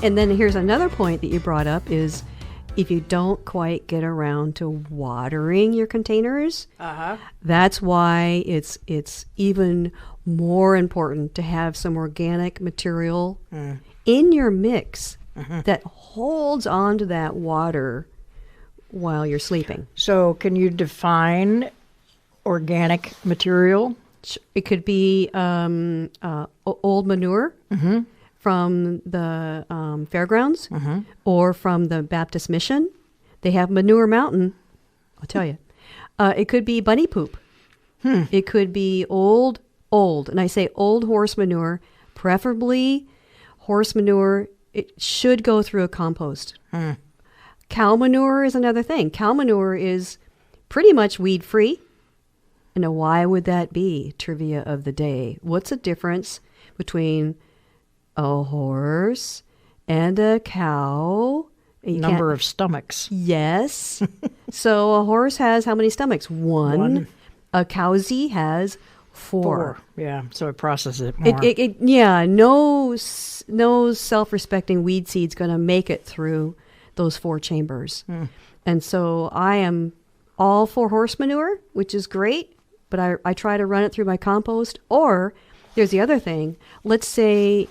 And then here's another point that you brought up is if you don't quite get around to watering your containers, that's why it's even more important to have some organic material in your mix that holds on to that water while you're sleeping. So can you define organic material? It could be old manure from the fairgrounds or from the Baptist Mission. They have Manure Mountain, I'll tell you. It could be bunny poop. It could be old, and I say old horse manure, preferably horse manure. It should go through a compost. Cow manure is another thing. Cow manure is pretty much weed-free. And why would that be? Trivia of the day. What's the difference between a horse and a cow? Number of stomachs. Yes. So a horse has how many stomachs? One. A cowsie has four. Yeah, so it processes it more. No self-respecting weed seed's going to make it through those 4 chambers. And so I am all for horse manure, which is great, but I try to run it through my compost. Or there's the other thing. Let's say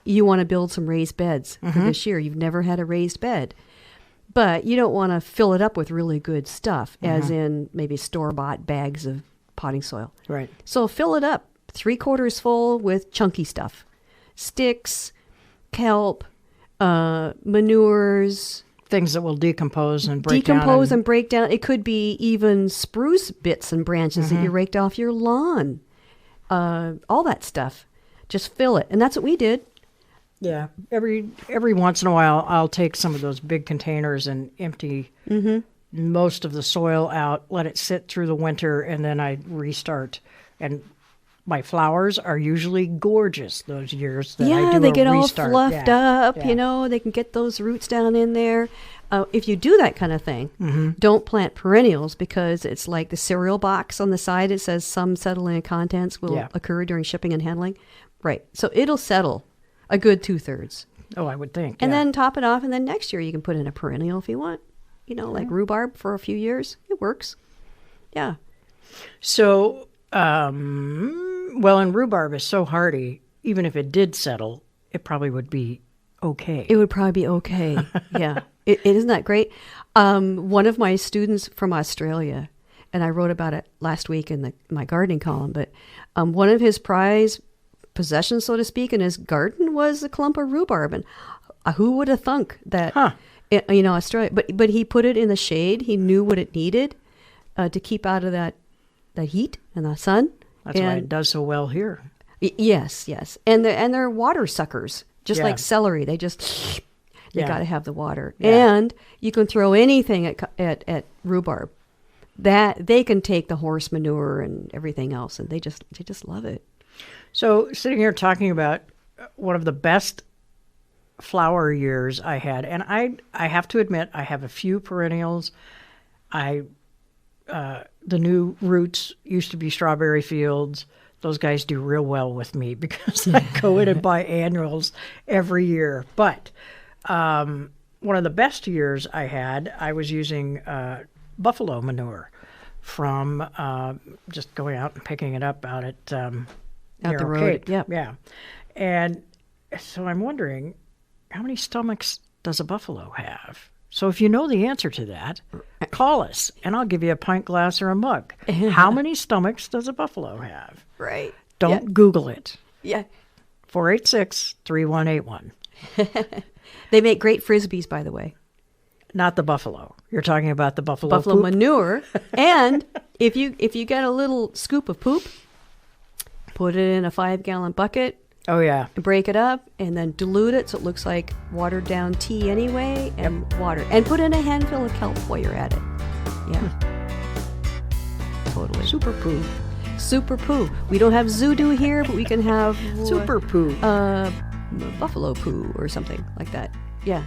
you want to build some raised beds for this year. You've never had a raised bed, but you don't want to fill it up with really good stuff, as in maybe store-bought bags of potting soil. Right. So fill it up 3/4 full with chunky stuff. Sticks, kelp, manures. Things that will decompose and break down. It could be even spruce bits and branches that you raked off your lawn. All that stuff. Just fill it. And that's what we did. Yeah. Every once in a while, I'll take some of those big containers and empty most of the soil out, let it sit through the winter, and then I restart. And my flowers are usually gorgeous those years that I do a restart. Yeah, they get all fluffed up, they can get those roots down in there. If you do that kind of thing, don't plant perennials, because it's like the cereal box on the side. It says some settling of contents will occur during shipping and handling. Right. So it'll settle a good 2/3. Oh, I would think. And then top it off, and then next year you can put in a perennial if you want. Like rhubarb for a few years. It works. Yeah. So, and rhubarb is so hardy, even if it did settle, it probably would be okay. It would probably be okay. Yeah. Isn't that great? One of my students from Australia, and I wrote about it last week in my gardening column, but one of his prize possessions, so to speak, in his garden was a clump of rhubarb. And who would have thunk that, Australia, but he put it in the shade. He knew what it needed to keep out of that heat and the sun. That's why it does so well here. Yes. And they're water suckers, just like celery. They just, you got to have the water. Yeah. And you can throw anything at rhubarb. That they can take the horse manure and everything else, and they just love it. So sitting here talking about one of the best flower years I had, and I have to admit I have a few perennials. The new roots used to be strawberry fields. Those guys do real well with me because I go in and buy annuals every year. But one of the best years I had, I was using buffalo manure from just going out and picking it up out at out the road. Yeah. And so I'm wondering, how many stomachs does a buffalo have? So if you know the answer to that, call us, and I'll give you a pint glass or a mug. How many stomachs does a buffalo have? Right. Don't Google it. Yeah. 486-3181. They make great Frisbees, by the way. Not the buffalo. You're talking about the buffalo poop? Manure. And if you get a little scoop of poop, put it in a 5-gallon bucket. Oh, yeah. Break it up and then dilute it so it looks like watered down tea anyway, and water. And put in a handful of kelp while you're at it. Yeah. Totally. Super poo. Super poo. We don't have Zoodoo here, but we can have super poo. Buffalo poo or something like that. Yeah.